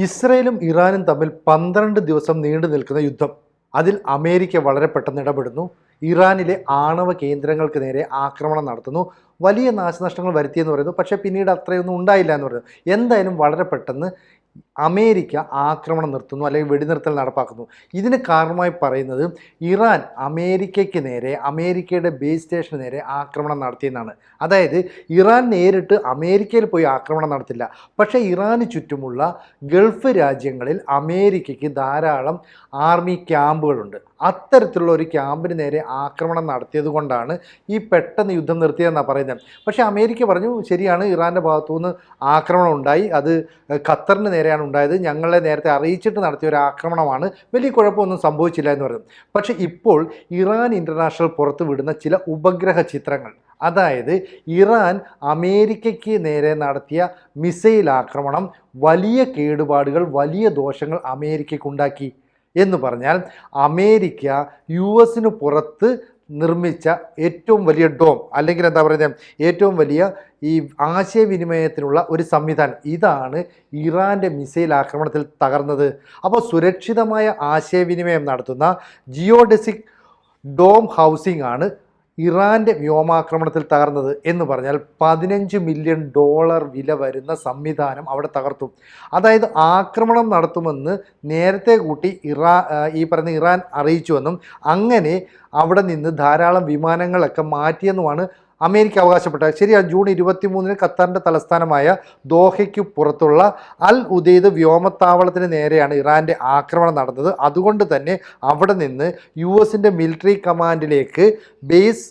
ഇസ്രയേലും ഇറാനും തമ്മിൽ 12 ദിവസം നീണ്ടു നിൽക്കുന്ന യുദ്ധം. അതിൽ അമേരിക്ക വളരെ പെട്ടെന്ന് ഇടപെടുന്നു. ഇറാനിലെ ആണവ കേന്ദ്രങ്ങൾക്ക് നേരെ ആക്രമണം നടത്തുന്നു. വലിയ നാശനഷ്ടങ്ങൾ വരുത്തിയെന്ന് പറയുന്നു. പക്ഷേ പിന്നീട് അത്രയൊന്നും ഉണ്ടായില്ല എന്ന് പറയുന്നു. എന്തായാലും വളരെ പെട്ടെന്ന് അമേരിക്ക ആക്രമണം നിർത്തുന്നു, അല്ലെങ്കിൽ വെടിനിർത്തൽ നടപ്പാക്കുന്നു. ഇതിന് കാരണമായി പറയുന്നത് ഇറാൻ അമേരിക്കയ്ക്ക് നേരെ, അമേരിക്കയുടെ ബേസ് സ്റ്റേഷന് നേരെ ആക്രമണം നടത്തിയെന്നാണ്. അതായത് ഇറാൻ നേരിട്ട് അമേരിക്കയിൽ പോയി ആക്രമണം നടത്തില്ല. പക്ഷേ ഇറാന് ചുറ്റുമുള്ള ഗൾഫ് രാജ്യങ്ങളിൽ അമേരിക്കയ്ക്ക് ധാരാളം ആർമി ക്യാമ്പുകളുണ്ട്. അത്തരത്തിലുള്ള ഒരു ക്യാമ്പിന് നേരെ ആക്രമണം നടത്തിയത് കൊണ്ടാണ് ഈ പെട്ടെന്ന് യുദ്ധം നിർത്തിയതെന്നാണ് പറയുന്നത്. പക്ഷേ അമേരിക്ക പറഞ്ഞു, ശരിയാണ്, ഇറാൻ്റെ ഭാഗത്തുനിന്ന് ആക്രമണം ഉണ്ടായി, അത് ഖത്തറിന് നേരെയാണ് ഉണ്ടായത്, ഞങ്ങളെ നേരത്തെ അറിയിച്ചിട്ട് നടത്തിയ ഒരു ആക്രമണമാണ്, വലിയ കുഴപ്പമൊന്നും സംഭവിച്ചില്ല എന്ന് പറഞ്ഞു. പക്ഷേ ഇപ്പോൾ ഇറാൻ ഇൻ്റർനാഷണൽ പുറത്തു വിടുന്ന ചില ഉപഗ്രഹ ചിത്രങ്ങൾ, അതായത് ഇറാൻ അമേരിക്കയ്ക്ക് നേരെ നടത്തിയ മിസൈൽ ആക്രമണം വലിയ കേടുപാടുകൾ, വലിയ ദോഷങ്ങൾ അമേരിക്കയ്ക്കുണ്ടാക്കി എന്ന് പറഞ്ഞാൽ, അമേരിക്ക US പുറത്ത് നിർമ്മിച്ച ഏറ്റവും വലിയ ഡോം, അല്ലെങ്കിൽ എന്താ പറയുന്നത്, ഏറ്റവും വലിയ ഈ ആശയവിനിമയത്തിനുള്ള ഒരു സംവിധാനം, ഇതാണ് ഇറാൻ്റെ മിസൈൽ ആക്രമണത്തിൽ തകർന്നത്. അപ്പോൾ സുരക്ഷിതമായ ആശയവിനിമയം നടത്തുന്ന ജിയോഡെസിക് ഡോം ഹൗസിംഗ് ആണ് ഇറാൻ്റെ വ്യോമാക്രമണത്തിൽ തകർന്നത് എന്ന് പറഞ്ഞാൽ $15 മില്യൺ വില വരുന്ന സംവിധാനം അവിടെ തകർത്തു. അതായത് ആക്രമണം നടത്തുമെന്ന് നേരത്തെ കൂട്ടി ഇറാൻ അറിയിച്ചുവെന്നും അങ്ങനെ അവിടെ നിന്ന് ധാരാളം വിമാനങ്ങളൊക്കെ മാറ്റിയെന്നുമാണ് അമേരിക്ക അവകാശപ്പെട്ടത്. ശരിയാണ്, ജൂൺ 23 ഖത്തറിൻ്റെ തലസ്ഥാനമായ ദോഹയ്ക്ക് പുറത്തുള്ള അൽ ഉദൈദ് വ്യോമത്താവളത്തിന് നേരെയാണ് ഇറാൻ്റെ ആക്രമണം നടന്നത്. അതുകൊണ്ട് തന്നെ അവിടെ നിന്ന് US മിലിറ്ററി കമാൻഡിലേക്ക് ബേസ്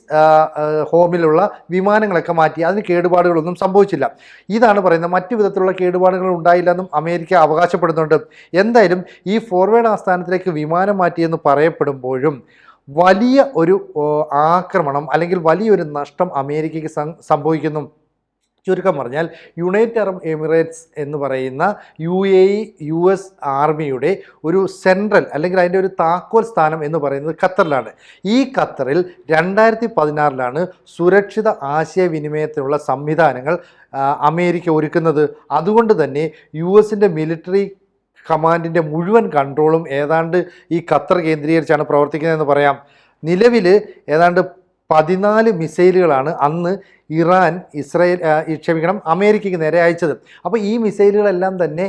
ഹോമിലുള്ള വിമാനങ്ങളൊക്കെ മാറ്റി. അതിന് കേടുപാടുകളൊന്നും സംഭവിച്ചില്ല. ഇതാണ് പറയുന്നത്. മറ്റു വിധത്തിലുള്ള കേടുപാടുകൾ ഉണ്ടായില്ലെന്നും അമേരിക്ക അവകാശപ്പെടുന്നുണ്ട്. എന്തായാലും ഈ ഫോർവേഡ് ആസ്ഥാനത്തിലേക്ക് വിമാനം മാറ്റിയെന്ന് പറയപ്പെടുമ്പോഴും വലിയ ഒരു ആക്രമണം, അല്ലെങ്കിൽ വലിയൊരു നഷ്ടം അമേരിക്കയ്ക്ക് സംഭവിക്കുന്നു. ചുരുക്കം പറഞ്ഞാൽ യുണൈറ്റഡ് അറബ് എമിറേറ്റ്സ് എന്ന് പറയുന്ന UAE US ആർമിയുടെ ഒരു സെൻട്രൽ, അല്ലെങ്കിൽ അതിൻ്റെ ഒരു താക്കോൽ സ്ഥാനം എന്ന് പറയുന്നത് ഖത്തറിലാണ്. ഈ ഖത്തറിൽ 2016 സുരക്ഷിത ആശയവിനിമയത്തിനുള്ള സംവിധാനങ്ങൾ അമേരിക്ക ഒരുക്കുന്നത്. അതുകൊണ്ട് തന്നെ US മിലിറ്ററി കമാൻഡിൻ്റെ മുഴുവൻ കൺട്രോളും ഏതാണ്ട് ഈ ഖത്തർ കേന്ദ്രീകരിച്ചാണ് പ്രവർത്തിക്കുന്നതെന്ന് പറയാം. നിലവിൽ ഏതാണ്ട് 14 മിസൈലുകളാണ് അന്ന് ഇറാൻ അമേരിക്കയ്ക്ക് നേരെ അയച്ചത്. അപ്പോൾ ഈ മിസൈലുകളെല്ലാം തന്നെ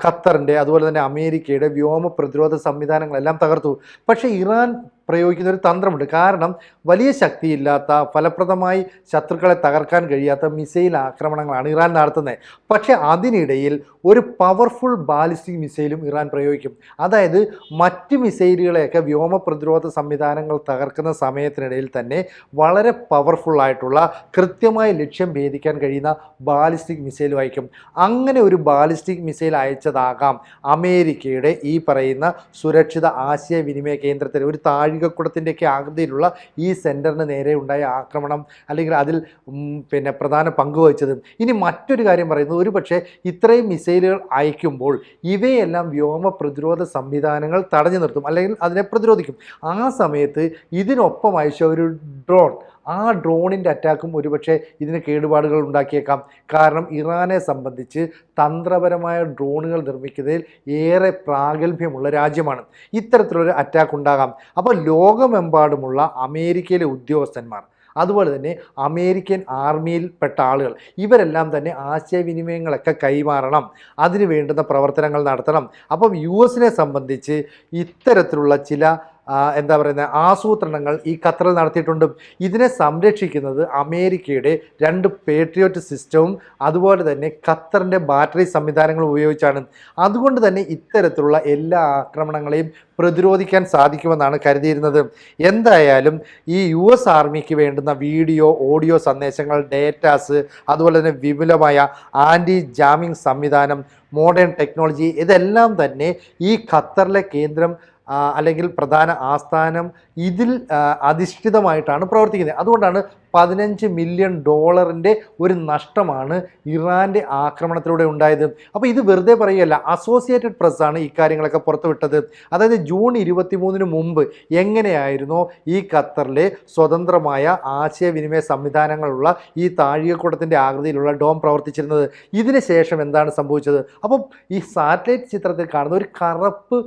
ഖത്തറിൻ്റെ, അതുപോലെ തന്നെ അമേരിക്കയുടെ വ്യോമ പ്രതിരോധ സംവിധാനങ്ങളെല്ലാം തകർത്തു. പക്ഷേ ഇറാൻ പ്രയോഗിക്കുന്ന ഒരു തന്ത്രമുണ്ട്. കാരണം വലിയ ശക്തിയില്ലാത്ത, ഫലപ്രദമായി ശത്രുക്കളെ തകർക്കാൻ കഴിയാത്ത മിസൈൽ ആക്രമണങ്ങളാണ് ഇറാൻ നടത്തുന്നത്. പക്ഷേ അതിനിടയിൽ ഒരു പവർഫുൾ ബാലിസ്റ്റിക് മിസൈലും ഇറാൻ പ്രയോഗിക്കും. അതായത് മറ്റ് മിസൈലുകളെയൊക്കെ വ്യോമ പ്രതിരോധ സംവിധാനങ്ങൾ തകർക്കുന്ന സമയത്തിനിടയിൽ തന്നെ വളരെ പവർഫുള്ളായിട്ടുള്ള, കൃത്യമായി ലക്ഷ്യം ഭേദിക്കാൻ കഴിയുന്ന ബാലിസ്റ്റിക് മിസൈൽ അയക്കും. അങ്ങനെ ഒരു ബാലിസ്റ്റിക് മിസൈൽ അയച്ചതാകാം അമേരിക്കയുടെ ഈ പറയുന്ന സുരക്ഷിത ആശയവിനിമയ കേന്ദ്രത്തിൽ ഒരു താഴികക്കുടത്തിൻ്റെയൊക്കെ ആകൃതിയിലുള്ള ഈ സെൻറ്ററിന് നേരെ ഉണ്ടായ ആക്രമണം, അല്ലെങ്കിൽ അതിൽ പ്രധാന പങ്ക് വഹിച്ചത്. ഇനി മറ്റൊരു കാര്യം പറയുന്നത്, ഒരു പക്ഷേ ഇത്രയും മിസൈലുകൾ അയക്കുമ്പോൾ ഇവയെല്ലാം വ്യോമ പ്രതിരോധ സംവിധാനങ്ങൾ തടഞ്ഞു നിർത്തും, അല്ലെങ്കിൽ അതിനെ പ്രതിരോധിക്കും. ആ സമയത്ത് ഇതിനൊപ്പം അയച്ച ഒരു ഡ്രോൺ, ആ ഡ്രോണിൻ്റെ അറ്റാക്കും ഒരുപക്ഷെ ഇതിന് കേടുപാടുകൾ ഉണ്ടാക്കിയേക്കാം. കാരണം ഇറാനെ സംബന്ധിച്ച് തന്ത്രപരമായ ഡ്രോണുകൾ നിർമ്മിക്കുന്നതിൽ ഏറെ പ്രാഗൽഭ്യമുള്ള രാജ്യമാണ്. ഇത്തരത്തിലൊരു അറ്റാക്ക് ഉണ്ടാകാം. അപ്പോൾ ലോകമെമ്പാടുമുള്ള അമേരിക്കയിലെ ഉദ്യോഗസ്ഥന്മാർ, അതുപോലെ തന്നെ അമേരിക്കൻ ആർമിയിൽപ്പെട്ട ആളുകൾ, ഇവരെല്ലാം തന്നെ ആശയവിനിമയങ്ങളൊക്കെ കൈമാറണം, അതിന് വേണ്ടുന്ന പ്രവർത്തനങ്ങൾ നടത്തണം. അപ്പം US സംബന്ധിച്ച് ഇത്തരത്തിലുള്ള ചില ആസൂത്രണങ്ങൾ ഈ ഖത്തറിൽ നടത്തിയിട്ടുണ്ട്. ഇതിനെ സംരക്ഷിക്കുന്നത് അമേരിക്കയുടെ 2 പേട്രിയോട്ട് സിസ്റ്റവും അതുപോലെ തന്നെ ഖത്തറിൻ്റെ ബാറ്ററി സംവിധാനങ്ങളും ഉപയോഗിച്ചാണ്. അതുകൊണ്ട് തന്നെ ഇത്തരത്തിലുള്ള എല്ലാ ആക്രമണങ്ങളെയും പ്രതിരോധിക്കാൻ സാധിക്കുമെന്നാണ് കരുതിയിരുന്നത്. എന്തായാലും ഈ US ആർമിക്ക് വേണ്ടുന്ന വീഡിയോ, ഓഡിയോ സന്ദേശങ്ങൾ, ഡേറ്റാസ്, അതുപോലെ തന്നെ വിപുലമായ ആൻറ്റി ജാമിംഗ് സംവിധാനം, മോഡേൺ ടെക്നോളജി, ഇതെല്ലാം തന്നെ ഈ ഖത്തറിലെ കേന്ദ്രം അല്ലെങ്കിൽ പ്രധാന ആസ്ഥാനം ഇതിൽ അധിഷ്ഠിതമായിട്ടാണ് പ്രവർത്തിക്കുന്നത്. അതുകൊണ്ടാണ് $15 മില്യൺ ഒരു നഷ്ടമാണ് ഇറാൻ്റെ ആക്രമണത്തിലൂടെ ഉണ്ടായത്. അപ്പോൾ ഇത് വെറുതെ പറയുകയല്ല, അസോസിയേറ്റഡ് പ്രസ്സാണ് ഇക്കാര്യങ്ങളൊക്കെ പുറത്തുവിട്ടത്. അതായത് ജൂൺ 23 മുമ്പ് എങ്ങനെയായിരുന്നോ ഈ ഖത്തറിലെ സ്വതന്ത്രമായ ആശയവിനിമയ സംവിധാനങ്ങളുള്ള ഈ താഴികക്കുടത്തിൻ്റെ ആകൃതിയിലുള്ള ഡോം പ്രവർത്തിച്ചിരുന്നത്, ഇതിന് ശേഷം എന്താണ് സംഭവിച്ചത്? അപ്പം ഈ സാറ്റലൈറ്റ് ചിത്രത്തിൽ കാണുന്ന ഒരു കറുപ്പ്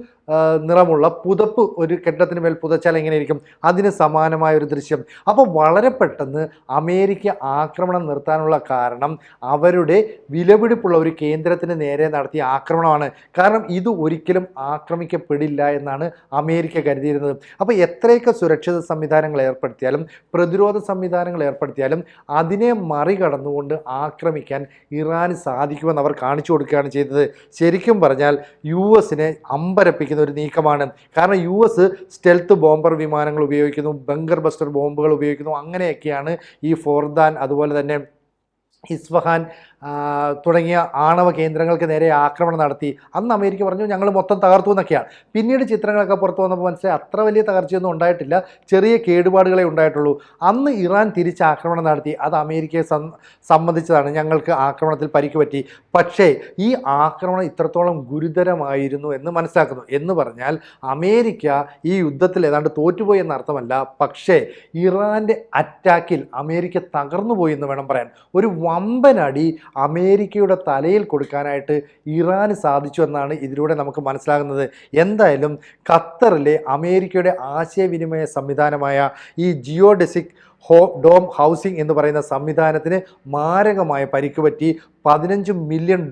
നിറമുള്ള പുതപ്പ് ഒരു കെട്ടിടത്തിന് മേൽ പുതച്ചാൽ എങ്ങനെയായിരിക്കും, അതിന് സമാനമായ ഒരു ദൃശ്യം. അപ്പോൾ വളരെ പെട്ടെന്ന് അമേരിക്ക ആക്രമണം നിർത്താനുള്ള കാരണം അവരുടെ വിലപിടിപ്പുള്ള ഒരു കേന്ദ്രത്തിന് നേരെ നടത്തിയ ആക്രമണമാണ്. കാരണം ഇത് ഒരിക്കലും ആക്രമിക്കപ്പെടില്ല എന്നാണ് അമേരിക്ക കരുതിയിരുന്നത്. അപ്പോൾ എത്രയൊക്കെ സുരക്ഷിത സംവിധാനങ്ങൾ ഏർപ്പെടുത്തിയാലും പ്രതിരോധ സംവിധാനങ്ങൾ ഏർപ്പെടുത്തിയാലും അതിനെ മറികടന്നുകൊണ്ട് ആക്രമിക്കാൻ ഇറാന് സാധിക്കുമെന്ന് അവർ കാണിച്ചു കൊടുക്കുകയാണ് ചെയ്തത്. ശരിക്കും പറഞ്ഞാൽ US-നെ അമ്പരപ്പിക്കുന്ന ഒരു നീക്കമാണ്. കാരണം US സ്റ്റെൽത്ത് ബോംബർ വിമാനങ്ങൾ ഉപയോഗിക്കുന്നു, ബങ്കർ ബസ്റ്റർ ബോംബുകൾ ഉപയോഗിക്കുന്നു. അങ്ങനെയൊക്കെയാണ് ഈ ഫോർദാൻ അതുപോലെ തന്നെ ഇസ്ഫഹാൻ തുടങ്ങിയ ആണവ കേന്ദ്രങ്ങൾക്ക് നേരെ ആക്രമണം നടത്തി. അന്ന് അമേരിക്ക പറഞ്ഞു ഞങ്ങൾ മൊത്തം തകർത്തു എന്നൊക്കെയാണ്. പിന്നീട് ചിത്രങ്ങളൊക്കെ പുറത്തു വന്നപ്പോൾ മനസ്സിലായി അത്ര വലിയ തകർച്ചയൊന്നും ഉണ്ടായിട്ടില്ല, ചെറിയ കേടുപാടുകളെ ഉണ്ടായിട്ടുള്ളൂ. അന്ന് ഇറാൻ തിരിച്ച് ആക്രമണം നടത്തി, അത് അമേരിക്കയെ സമ്മതിച്ചതാണ്, ഞങ്ങൾക്ക് ആക്രമണത്തിൽ പരിക്ക് പറ്റി. പക്ഷേ ഈ ആക്രമണം ഇത്രത്തോളം ഗുരുതരമായിരുന്നു എന്ന് മനസ്സിലാക്കുന്നു. എന്ന് പറഞ്ഞാൽ അമേരിക്ക ഈ യുദ്ധത്തിൽ ഏതാണ്ട് തോറ്റുപോയി എന്നർത്ഥമല്ല, പക്ഷേ ഇറാൻ്റെ അറ്റാക്കിൽ അമേരിക്ക തകർന്നുപോയി എന്ന് വേണം പറയാൻ. ഒരു വമ്പനടി അമേരിക്കയുടെ തലയിൽ കൊടുക്കാനായിട്ട് ഇറാന് സാധിച്ചു എന്നാണ് ഇതിലൂടെ നമുക്ക് മനസ്സിലാകുന്നത്. എന്തായാലും ഖത്തറിലെ അമേരിക്കയുടെ ആശയവിനിമയ സംവിധാനമായ ഈ ജിയോഡെസിക് ഡോം ഹൗസിംഗ് എന്ന് പറയുന്ന സംവിധാനത്തിന് മാരകമായ പരിക്ക് പറ്റി. $15 മില്യൺ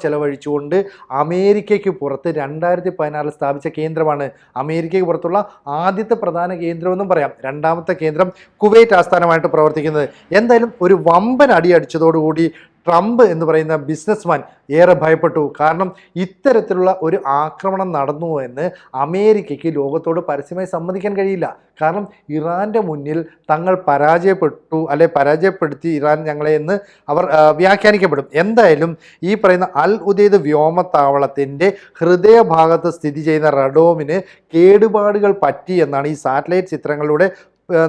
ചെലവഴിച്ചുകൊണ്ട് അമേരിക്കയ്ക്ക് പുറത്ത് 2016 സ്ഥാപിച്ച കേന്ദ്രമാണ്. അമേരിക്കയ്ക്ക് പുറത്തുള്ള ആദ്യത്തെ പ്രധാന കേന്ദ്രമെന്നും പറയാം. രണ്ടാമത്തെ കേന്ദ്രം കുവൈറ്റ് ആസ്ഥാനമായിട്ട് പ്രവർത്തിക്കുന്നത്. എന്തായാലും ഒരു വമ്പൻ അടി അടിച്ചതോടുകൂടി ട്രംപ് എന്ന് പറയുന്ന ബിസിനസ്മാൻ ഏറെ ഭയപ്പെട്ടു. കാരണം ഇത്തരത്തിലുള്ള ഒരു ആക്രമണം നടന്നു എന്ന് അമേരിക്കയ്ക്ക് ലോകത്തോട് പരസ്യമായി സമ്മതിക്കാൻ കഴിയില്ല. കാരണം ഇറാൻ്റെ മുന്നിൽ തങ്ങൾ പരാജയപ്പെടുത്തി ഇറാൻ ഞങ്ങളെ എന്ന് അവർ വ്യാഖ്യാനിക്കപ്പെടും. എന്തായാലും ഈ പറയുന്ന അൽ ഉദൈദ് വ്യോമത്താവളത്തിൻ്റെ ഹൃദയഭാഗത്ത് സ്ഥിതി ചെയ്യുന്ന റഡോമിന് കേടുപാടുകൾ പറ്റി എന്നാണ് ഈ സാറ്റലൈറ്റ് ചിത്രങ്ങളിലൂടെ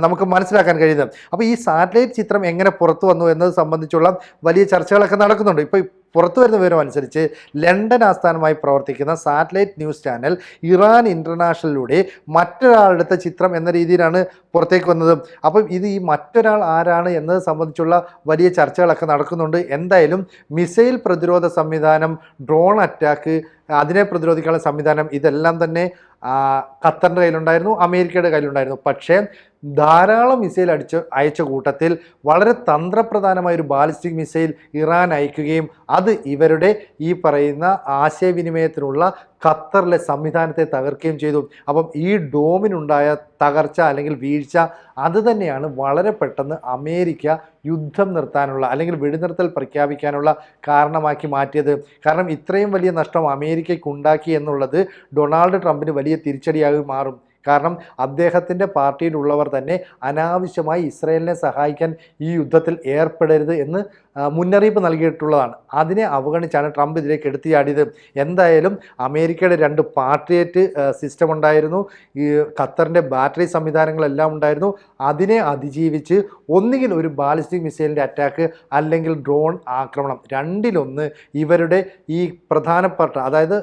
നമുക്ക് മനസ്സിലാക്കാൻ കഴിയുന്നത്. അപ്പോൾ ഈ സാറ്റലൈറ്റ് ചിത്രം എങ്ങനെ പുറത്തു വന്നു എന്നത് സംബന്ധിച്ചുള്ള വലിയ ചർച്ചകളൊക്കെ നടക്കുന്നുണ്ട്. ഇപ്പോൾ പുറത്തു വരുന്ന വിവരം അനുസരിച്ച് ലണ്ടൻ ആസ്ഥാനമായി പ്രവർത്തിക്കുന്ന സാറ്റലൈറ്റ് ന്യൂസ് ചാനൽ ഇറാൻ ഇൻ്റർനാഷണലിലൂടെ മറ്റൊരാളുടെ ചിത്രം എന്ന രീതിയിലാണ് പുറത്തേക്ക് വന്നത്. അപ്പം ഇത് ഈ മറ്റൊരാൾ ആരാണ് എന്നത് സംബന്ധിച്ചുള്ള വലിയ ചർച്ചകളൊക്കെ നടക്കുന്നുണ്ട്. എന്തായാലും മിസൈൽ പ്രതിരോധ സംവിധാനം, ഡ്രോൺ അറ്റാക്ക്, അതിനെ പ്രതിരോധിക്കാനുള്ള സംവിധാനം, ഇതെല്ലാം തന്നെ ഖത്തറിൻ്റെ കയ്യിലുണ്ടായിരുന്നു, അമേരിക്കയുടെ കയ്യിലുണ്ടായിരുന്നു. പക്ഷേ ധാരാളം മിസൈൽ അയച്ച കൂട്ടത്തിൽ വളരെ തന്ത്രപ്രധാനമായ ഒരു ബാലിസ്റ്റിക് മിസൈൽ ഇറാൻ അയക്കുകയും അത് ഇവരുടെ ഈ പറയുന്ന ആശയവിനിമയത്തിനുള്ള ഖത്തറിലെ സംവിധാനത്തെ തകർക്കുകയും ചെയ്തു. അപ്പം ഈ ഡോമിനുണ്ടായ തകർച്ച അല്ലെങ്കിൽ വീഴ്ച അത് തന്നെയാണ് വളരെ പെട്ടെന്ന് അമേരിക്ക യുദ്ധം നിർത്താനുള്ള അല്ലെങ്കിൽ വെടിനിർത്തൽ പ്രഖ്യാപിക്കാനുള്ള കാരണമാക്കി മാറ്റിയത്. കാരണം ഇത്രയും വലിയ നഷ്ടം അമേരിക്കയ്ക്ക് ഉണ്ടാക്കി എന്നുള്ളത് ഡൊണാൾഡ് ട്രംപിന് വലിയ തിരിച്ചടിയായി മാറും. കാരണം അദ്ദേഹത്തിൻ്റെ പാർട്ടിയിലുള്ളവർ തന്നെ അനാവശ്യമായി ഇസ്രയേലിനെ സഹായിക്കാൻ ഈ യുദ്ധത്തിൽ ഏർപ്പെടരുത് എന്ന് മുന്നറിയിപ്പ് നൽകിയിട്ടുള്ളതാണ്. അതിനെ അവഗണിച്ചാണ് ട്രംപ് ഇതിലേക്ക് എടുത്തുചാടിയത്. എന്തായാലും അമേരിക്കയുടെ 2 പാട്രിയറ്റ് സിസ്റ്റം ഉണ്ടായിരുന്നു, ഈ ഖത്തറിൻ്റെ ബാറ്ററി സംവിധാനങ്ങളെല്ലാം ഉണ്ടായിരുന്നു. അതിനെ അതിജീവിച്ച് ഒന്നുകിൽ ഒരു ബാലിസ്റ്റിക് മിസൈലിൻ്റെ അറ്റാക്ക് അല്ലെങ്കിൽ ഡ്രോൺ ആക്രമണം, രണ്ടിലൊന്ന് ഇവരുടെ ഈ പ്രധാനപ്പെട്ട അതായത്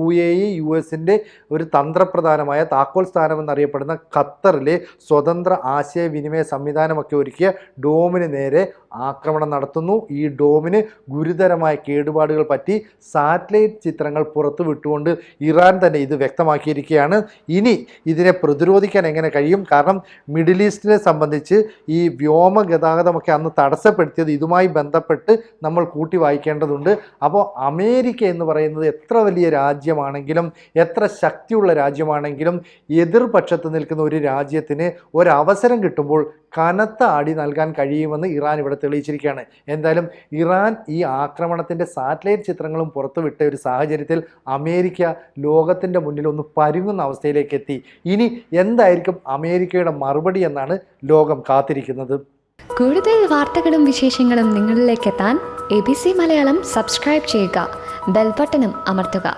UAE US-ൻ്റെ ഒരു തന്ത്രപ്രധാനമായ താക്കോൽ സ്ഥാനമെന്നറിയപ്പെടുന്ന ഖത്തറിലെ സ്വതന്ത്ര ആശയവിനിമയ സംവിധാനമൊക്കെ ഒരുക്കിയ ഡോമിന് നേരെ ആക്രമണം നടത്തുന്നു. ഈ ഡോമിന് ഗുരുതരമായ കേടുപാടുകൾ പറ്റി സാറ്റലൈറ്റ് ചിത്രങ്ങൾ പുറത്തു വിട്ടുകൊണ്ട് ഇറാൻ തന്നെ ഇത് വ്യക്തമാക്കിയിരിക്കുകയാണ്. ഇനി ഇതിനെ പ്രതിരോധിക്കാൻ എങ്ങനെ കഴിയും? കാരണം മിഡിൽ ഈസ്റ്റിനെ സംബന്ധിച്ച് ഈ വ്യോമ ഗതാഗതമൊക്കെ അന്ന് തടസ്സപ്പെടുത്തിയത് ഇതുമായി ബന്ധപ്പെട്ട് നമ്മൾ കൂട്ടി വായിക്കേണ്ടതുണ്ട്. അപ്പോൾ അമേരിക്ക എന്ന് പറയുന്നത് എത്ര വലിയ രാജ്യമാണെങ്കിലും എത്ര ശക്തിയുള്ള രാജ്യമാണെങ്കിലും എതിർപക്ഷത്ത് നിൽക്കുന്ന ഒരു രാജ്യത്തിന് ഒരവസരം കിട്ടുമ്പോൾ കനത്ത അടി നൽകാൻ കഴിയുമെന്ന് ഇറാൻ ഇവിടെ തെളിയിച്ചിരിക്കുകയാണ്. എന്തായാലും ഇറാൻ ഈ ആക്രമണത്തിൻ്റെ സാറ്റലൈറ്റ് ചിത്രങ്ങളും പുറത്തുവിട്ട ഒരു സാഹചര്യത്തിൽ അമേരിക്ക ലോകത്തിൻ്റെ മുന്നിൽ ഒന്ന് പരുങ്ങുന്ന അവസ്ഥയിലേക്ക് എത്തി. ഇനി എന്തായിരിക്കും അമേരിക്കയുടെ മറുപടി എന്നാണ് ലോകം കാത്തിരിക്കുന്നത്. കൂടുതൽ വാർത്തകളും വിശേഷങ്ങളും നിങ്ങളിലേക്ക് എത്താൻ ABC മലയാളം സബ്സ്ക്രൈബ് ചെയ്യുക, ബെൽ ബട്ടണും അമർത്തുക.